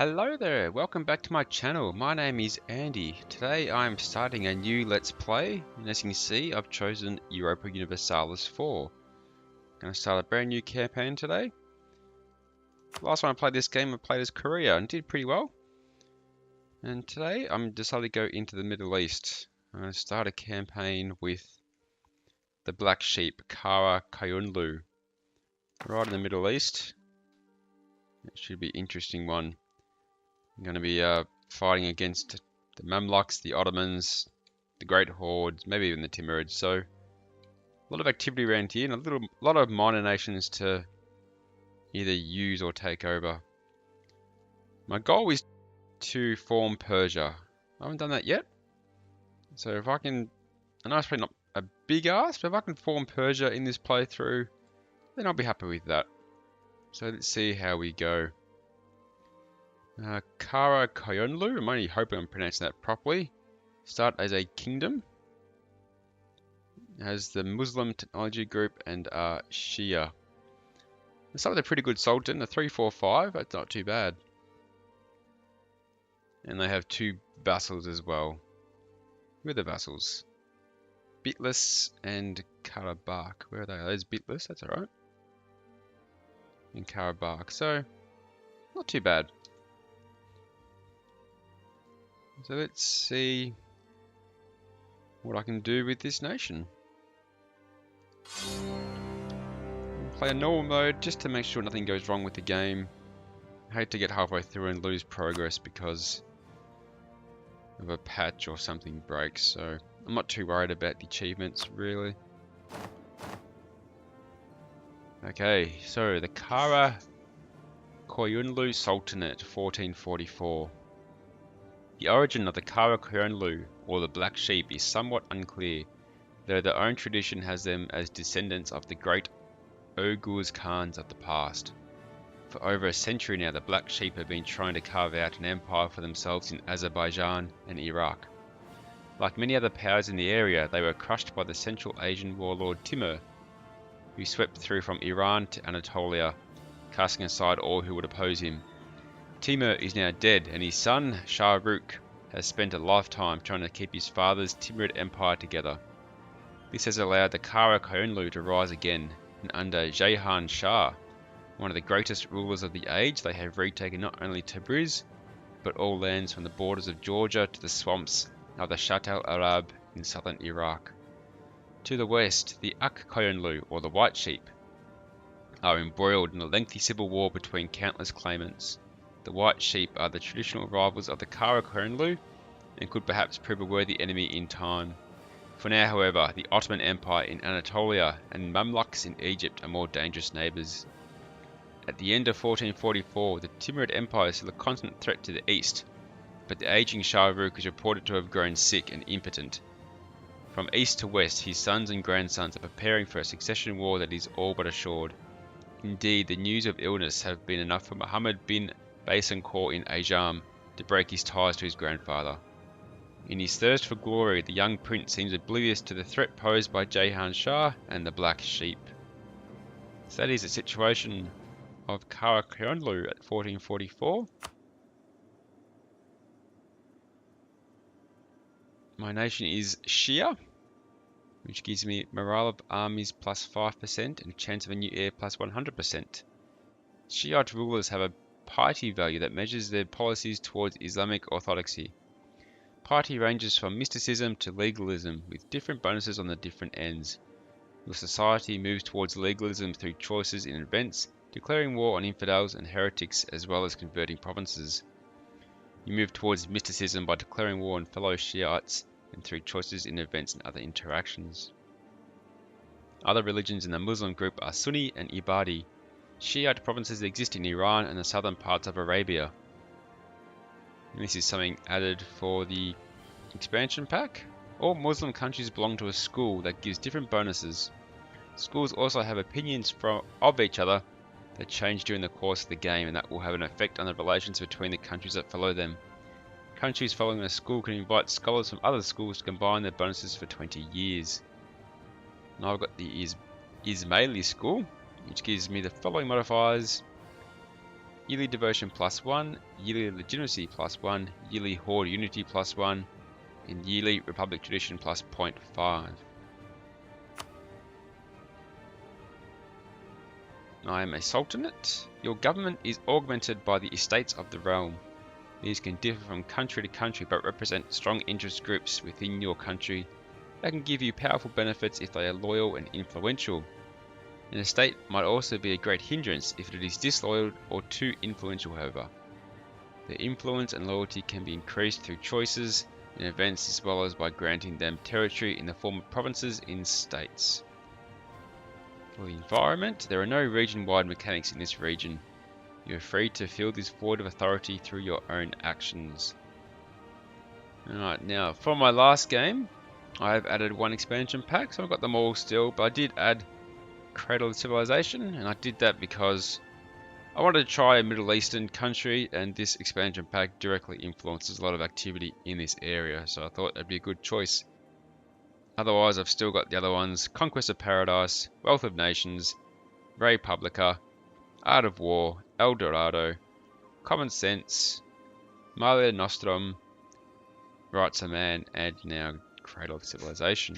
Hello there, welcome back to my channel. My name is Andy. Today I'm starting a new Let's Play, and as you can see I've chosen Europa Universalis 4. I'm going to start a brand new campaign today. Last time I played this game I played as Korea and did pretty well. And today I'm decided to go into the Middle East. I'm going to start a campaign with the black sheep, Qara Qoyunlu. Right in the Middle East. It should be an interesting one. I'm going to be fighting against the Mamluks, the Ottomans, the Great Hordes, maybe even the Timurids. So a lot of activity around here, and a lot of minor nations to either use or take over. My goal is to form Persia. I haven't done that yet. So if I can, I know it's probably not a big ask, but if I can form Persia in this playthrough, then I'll be happy with that. So let's see how we go. Qara Qoyunlu, I'm only hoping I'm pronouncing that properly. Start as a kingdom. Has the Muslim technology group and Shia. Let's start with a pretty good sultan, a 345, that's not too bad. And they have two vassals as well. Who are the vassals? Bitlis and Karabakh. Where are they? There's Bitlis, that's alright. And Karabakh, so not too bad. So let's see what I can do with this nation. I'll play a normal mode just to make sure nothing goes wrong with the game. I hate to get halfway through and lose progress because of a patch or something breaks, so I'm not too worried about the achievements really. Okay, so the Qara Qoyunlu Sultanate, 1444. The origin of the Qara Qoyunlu, or the Black Sheep, is somewhat unclear, though their own tradition has them as descendants of the great Oghuz Khans of the past. For over a century now, the Black Sheep have been trying to carve out an empire for themselves in Azerbaijan and Iraq. Like many other powers in the area, they were crushed by the Central Asian warlord Timur, who swept through from Iran to Anatolia, casting aside all who would oppose him. Timur is now dead, and his son, Shah Rukh, has spent a lifetime trying to keep his father's Timurid empire together. This has allowed the Qara Qoyunlu to rise again, and under Jahan Shah, one of the greatest rulers of the age, they have retaken not only Tabriz, but all lands from the borders of Georgia to the swamps of the Shatt al-Arab in southern Iraq. To the west, the Ak Qoyunlu, or the White Sheep, are embroiled in a lengthy civil war between countless claimants. The White Sheep are the traditional rivals of the Qara Qoyunlu and could perhaps prove a worthy enemy in time. For now, however, the Ottoman Empire in Anatolia and Mamluks in Egypt are more dangerous neighbours. At the end of 1444, the Timurid Empire is still a constant threat to the east, but the aging Shah Rukh is reported to have grown sick and impotent. From east to west, his sons and grandsons are preparing for a succession war that is all but assured. Indeed, the news of illness have been enough for Muhammad bin Baysancourt in Ajam to break his ties to his grandfather. In his thirst for glory, the young prince seems oblivious to the threat posed by Jahan Shah and the Black Sheep. So that is the situation of Qara Qoyunlu at 1444. My nation is Shia, which gives me morale of armies plus 5% and chance of a new heir plus 100%. Shiite rulers have a piety value that measures their policies towards Islamic orthodoxy. Piety ranges from mysticism to legalism, with different bonuses on the different ends. Your society moves towards legalism through choices in events, declaring war on infidels and heretics as well as converting provinces. You move towards mysticism by declaring war on fellow Shiites and through choices in events and other interactions. Other religions in the Muslim group are Sunni and Ibadi. Shiite provinces exist in Iran and the southern parts of Arabia. And this is something added for the expansion pack. All Muslim countries belong to a school that gives different bonuses. Schools also have opinions of each other that change during the course of the game, and that will have an effect on the relations between the countries that follow them. Countries following a school can invite scholars from other schools to combine their bonuses for 20 years. Now I've got the Ismaili school, which gives me the following modifiers: yearly devotion +1, yearly legitimacy +1, yearly horde unity +1, and yearly republic tradition +0.5. I am a sultanate. Your government is augmented by the estates of the realm. These can differ from country to country but represent strong interest groups within your country. They can give you powerful benefits if they are loyal and influential. An estate might also be a great hindrance if it is disloyal or too influential, however. Their influence and loyalty can be increased through choices in events as well as by granting them territory in the form of provinces in states. For the environment, there are no region-wide mechanics in this region. You are free to fill this void of authority through your own actions. Alright, now for my last game, I have added one expansion pack, so I've got them all still, but I did add Cradle of Civilization, and I did that because I wanted to try a Middle Eastern country, and this expansion pack directly influences a lot of activity in this area, so I thought it'd be a good choice. Otherwise, I've still got the other ones: Conquest of Paradise, Wealth of Nations, Res Publica, Art of War, El Dorado, Common Sense, Mare Nostrum, Rights of Man, and now Cradle of Civilization.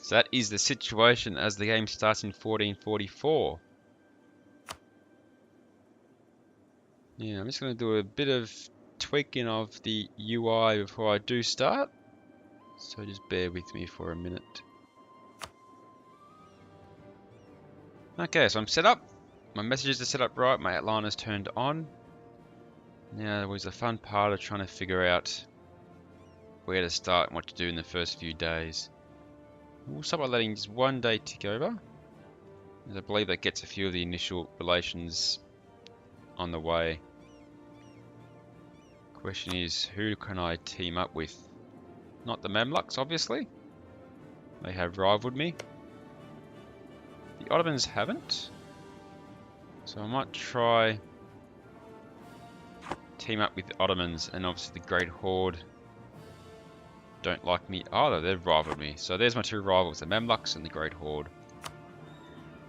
So that is the situation as the game starts in 1444. Yeah, I'm just going to do a bit of tweaking of the UI before I do start. So just bear with me for a minute. Okay, so I'm set up. My messages are set up right. My outline is turned on. Now there was the fun part of trying to figure out where to start and what to do in the first few days. We'll start by letting just one day tick over, as I believe that gets a few of the initial relations on the way. Question is, who can I team up with? Not the Mamluks, obviously. They have rivaled me. The Ottomans haven't. So I might try team up with the Ottomans, and obviously the Great Horde don't like me either. They've rivaled me. So there's my two rivals, the Mamluks and the Great Horde.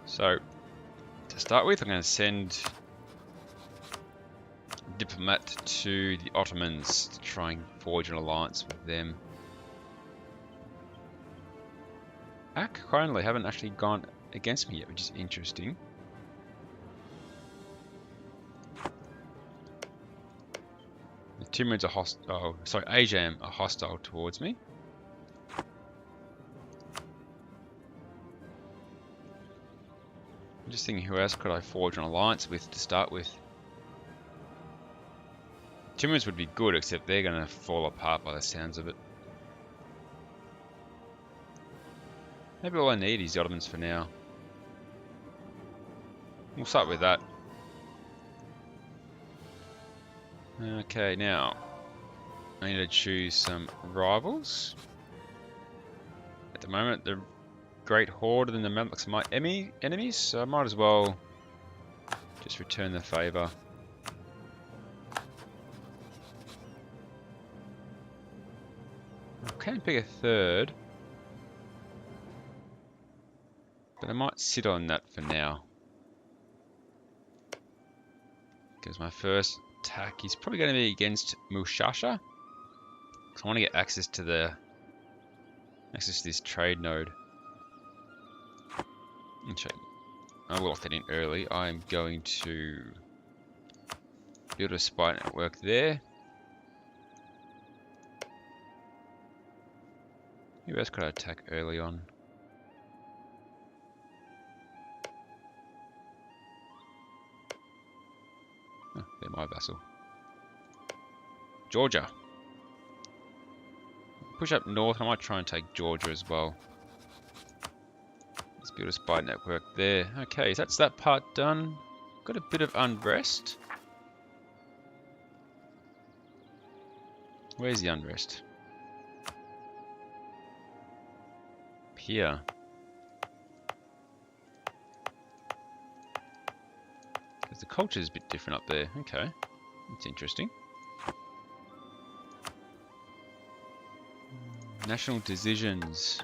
So to start with, I'm going to send a diplomat to the Ottomans to try and forge an alliance with them. Qara Qoyunlu haven't actually gone against me yet, which is interesting. The Timurids are hostile. Ajam are hostile towards me. I'm just thinking, who else could I forge an alliance with to start with? Timurids would be good, except they're going to fall apart by the sounds of it. Maybe all I need is the Ottomans for now. We'll start with that. Okay, now I need to choose some rivals. At the moment, the Great Horde and the Mamluks are my enemies, so I might as well just return the favour. I can pick a third, but I might sit on that for now, because my first attack is probably going to be against Mushasha, because I want to get access to this trade node. I will lock that in early. I am going to build a spy network there. Who else could I attack early on? Oh, they're my vassal. Georgia. Push up north. I might try and take Georgia as well. Let's build a spy network there. Okay, so that's that part done. Got a bit of unrest. Where's the unrest? Here. Because the culture is a bit different up there. Okay, that's interesting. National decisions.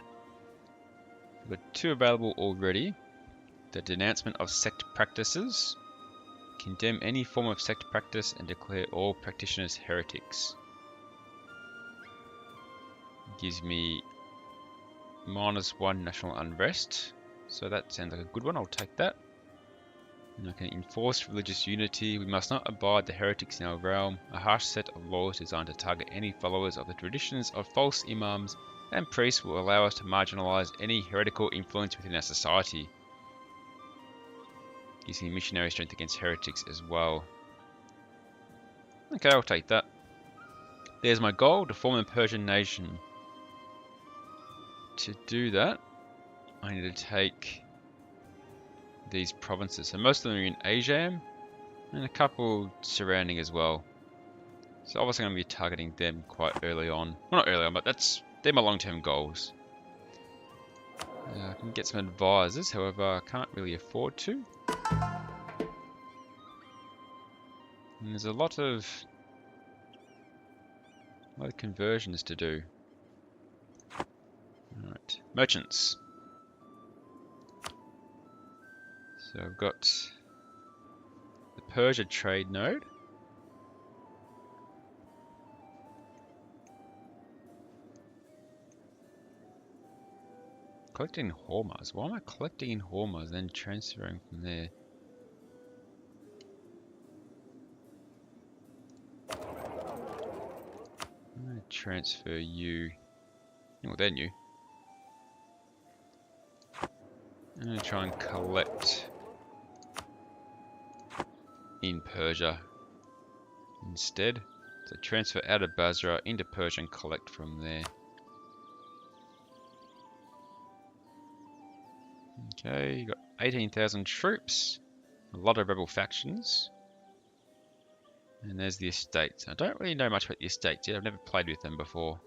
We've got two available already. The denouncement of sect practices. Condemn any form of sect practice and declare all practitioners heretics. Gives me -1 national unrest. So that sounds like a good one. I'll take that. And I can enforce religious unity. We must not abide the heretics in our realm. A harsh set of laws designed to target any followers of the traditions of false imams and priests will allow us to marginalize any heretical influence within our society. Gives me missionary strength against heretics as well. Okay, I'll take that. There's my goal, to form a Persian nation. To do that, I need to take these provinces. So most of them are in Asia, and a couple surrounding as well. So obviously I'm going to be targeting them quite early on. Well, not early on, but they're my long-term goals. I can get some advisors, however I can't really afford to. And there's a lot of conversions to do. Alright, merchants. So I've got the Persia trade node. Collecting Hormuz. Why am I collecting in Hormuz and then transferring from there? I'm going to transfer you. Well, they're new. I'm going to try and collect in Persia instead. So transfer out of Basra into Persia and collect from there. Okay, you got 18,000 troops, a lot of rebel factions, and there's the estates. I don't really know much about the estates yet, I've never played with them before.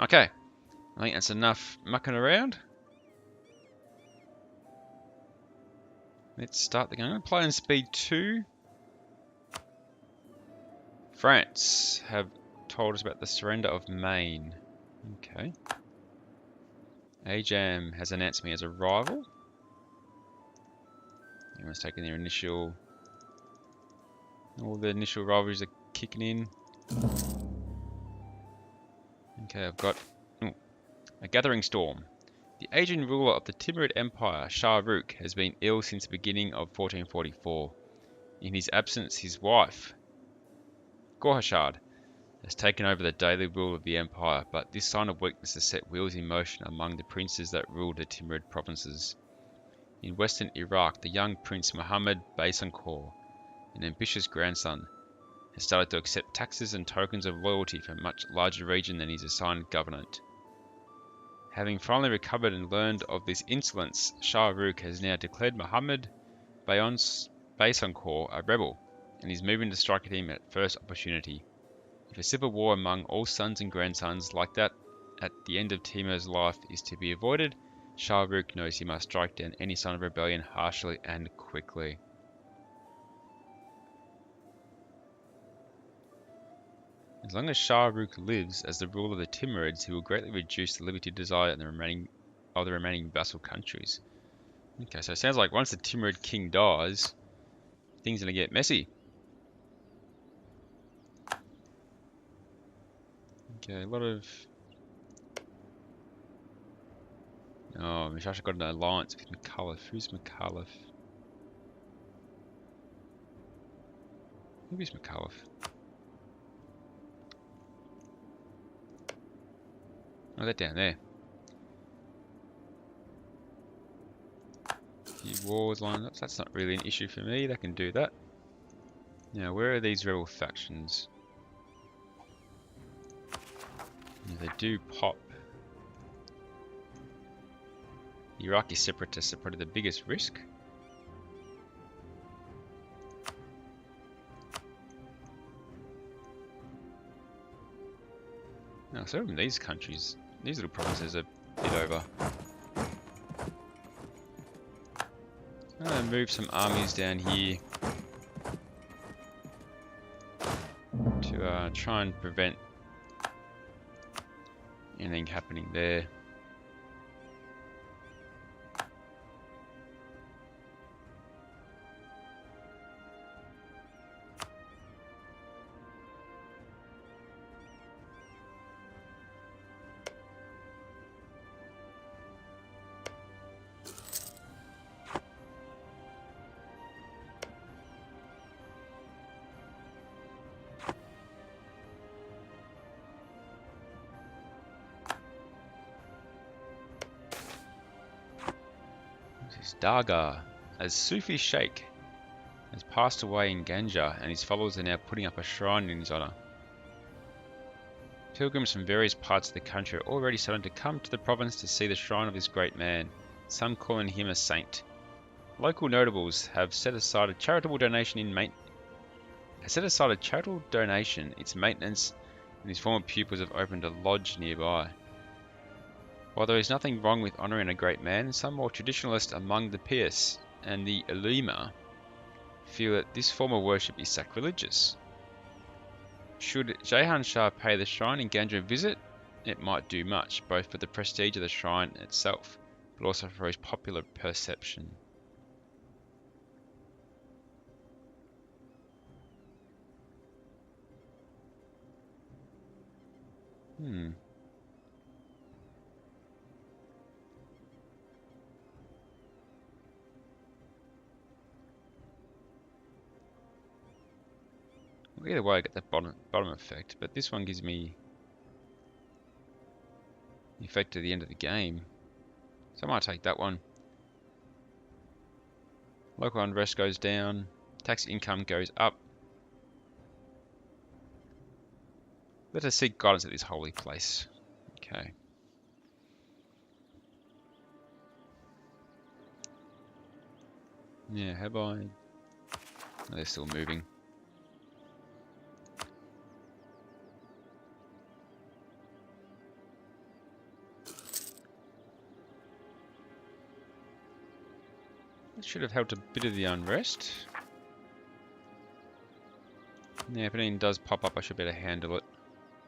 Okay, I think that's enough mucking around. Let's start the game. I'm going to play on speed 2. France have told us about the surrender of Maine. Okay. Ajam has announced me as a rival. Everyone's taking their initial... All the initial rivalries are kicking in. Okay, I've got a gathering storm. The aging ruler of the Timurid Empire, Shah Rukh, has been ill since the beginning of 1444. In his absence, his wife, Gorhashad, has taken over the daily rule of the empire, but this sign of weakness has set wheels in motion among the princes that ruled the Timurid provinces. In western Iraq, the young prince Muhammad Baysankor, an ambitious grandson, has started to accept taxes and tokens of loyalty from a much larger region than his assigned government. Having finally recovered and learned of this insolence, Shah Rukh has now declared Muhammad Baysankor a rebel, and is moving to strike at him at first opportunity. If a civil war among all sons and grandsons like that at the end of Timur's life is to be avoided, Shah Rukh knows he must strike down any sign of rebellion harshly and quickly. As long as Shah Rukh lives as the ruler of the Timurids, he will greatly reduce the liberty desired in the remaining vassal countries. Okay, so it sounds like once the Timurid king dies, things are going to get messy. Okay, a lot of... Oh, Mishasha got an alliance with McAuliffe. Who's McAuliffe? Who is McAuliffe? Oh, they're down there. Few wars lined up. That's not really an issue for me. They can do that. Now, where are these rebel factions? Yeah, they do pop. The Iraqi separatists are probably the biggest risk. Now, so in these countries, these little provinces are a bit over. I'm going to move some armies down here to try and prevent anything happening there. Dargah, as Sufi Sheikh, has passed away in Ganja, and his followers are now putting up a shrine in his honor. Pilgrims from various parts of the country are already starting to come to the province to see the shrine of this great man, some calling him a saint. Local notables have set aside a charitable donation its maintenance, and his former pupils have opened a lodge nearby. While there is nothing wrong with honouring a great man, some more traditionalists among the Pias and the Ulema feel that this form of worship is sacrilegious. Should Jahan Shah pay the shrine in Ganja a visit, it might do much, both for the prestige of the shrine itself, but also for his popular perception. Either way, I get that bottom effect, but this one gives me the effect at the end of the game. So I might take that one. Local unrest goes down, tax income goes up. Let us seek guidance at this holy place. Okay. Yeah, have I? Oh, they're still moving. That should have helped a bit of the unrest. Yeah, if anything does pop up, I should be able to handle it.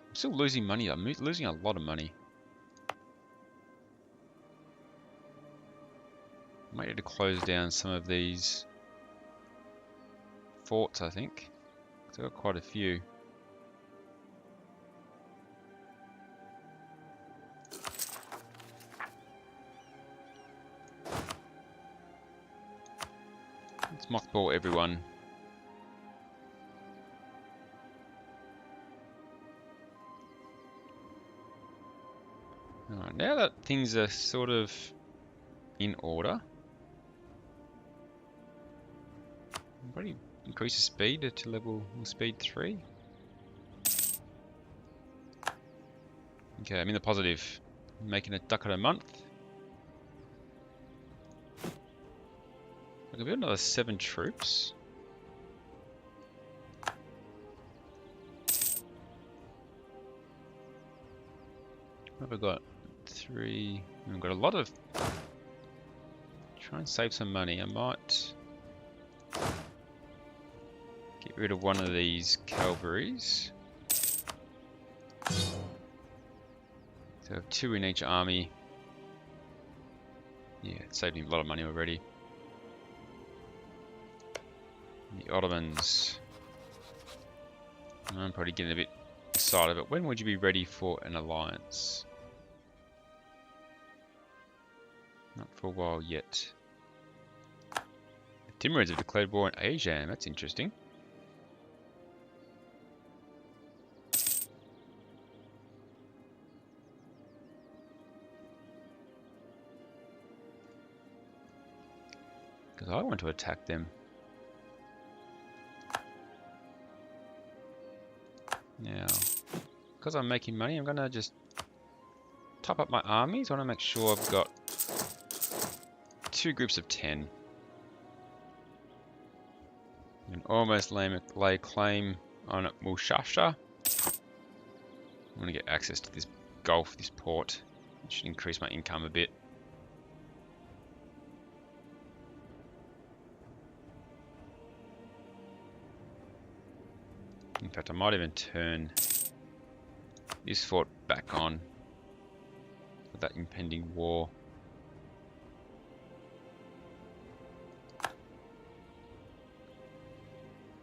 I'm still losing money. I'm losing a lot of money. Might need to close down some of these forts, I think. I've got quite a few. Let's mothball everyone. Alright, now that things are sort of in order, probably increase the speed to level speed 3. Okay, I'm in the positive. I'm making a ducat a month. I can build another 7 troops. What have I got? 3. I've got a lot of. Try and save some money. I might get rid of one of these cavalries. So I have 2 in each army. Yeah, it's saved me a lot of money already. The Ottomans. I'm probably getting a bit excited, but when would you be ready for an alliance? Not for a while yet. The Timurids have declared war on Asia. That's interesting. Because I want to attack them. Now, because I'm making money, I'm going to just top up my armies. I want to make sure I've got 2 groups of 10. And almost lay claim on Mushasha. I'm going to get access to this Gulf, this port. It should increase my income a bit. In fact, I might even turn this fort back on for that impending war.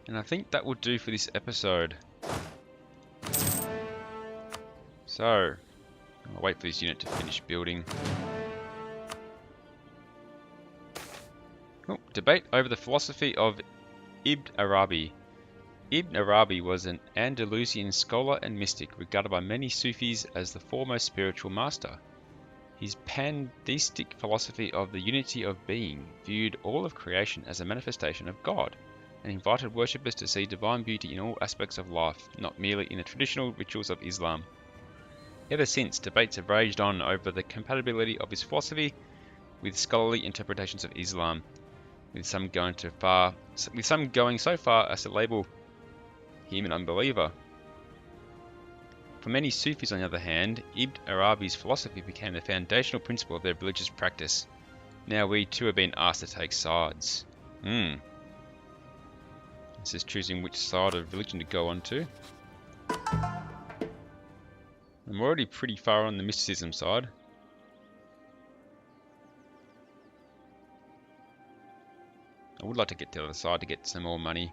And I think that will do for this episode. So, I'll wait for this unit to finish building. Oh, debate over the philosophy of Ibn Arabi. Ibn Arabi was an Andalusian scholar and mystic regarded by many Sufis as the foremost spiritual master. His pantheistic philosophy of the unity of being viewed all of creation as a manifestation of God, and invited worshippers to see divine beauty in all aspects of life, not merely in the traditional rituals of Islam. Ever since, debates have raged on over the compatibility of his philosophy with scholarly interpretations of Islam, with some going so far as to label him an unbeliever. For many Sufis, on the other hand, Ibn Arabi's philosophy became the foundational principle of their religious practice. Now we too have been asked to take sides. This is choosing which side of religion to go on to. I'm already pretty far on the mysticism side. I would like to get to the other side to get some more money.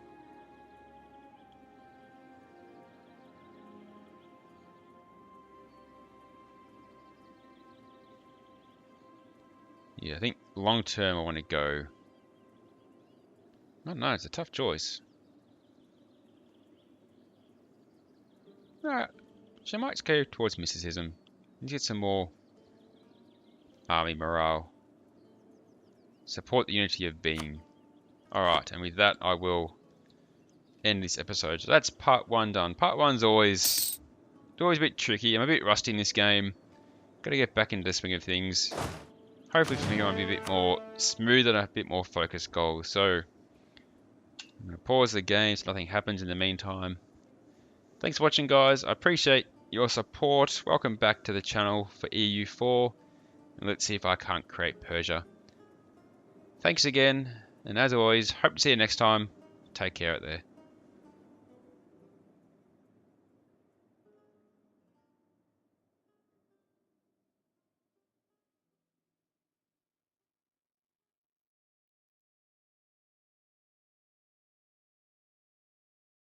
Yeah, I think long term I want to go. I don't know, it's a tough choice. Alright, so I might go towards mysticism. Let's get some more army morale. Support the unity of being. Alright, and with that I will end this episode. So that's part 1 done. Part 1's always a bit tricky. I'm a bit rusty in this game. Gotta get back into the swing of things. Hopefully from here on be a bit more smooth and a bit more focused goals. So I'm going to pause the game so nothing happens in the meantime. Thanks for watching, guys. I appreciate your support. Welcome back to the channel for EU4. And let's see if I can't create Persia. Thanks again. And as always, hope to see you next time. Take care out there.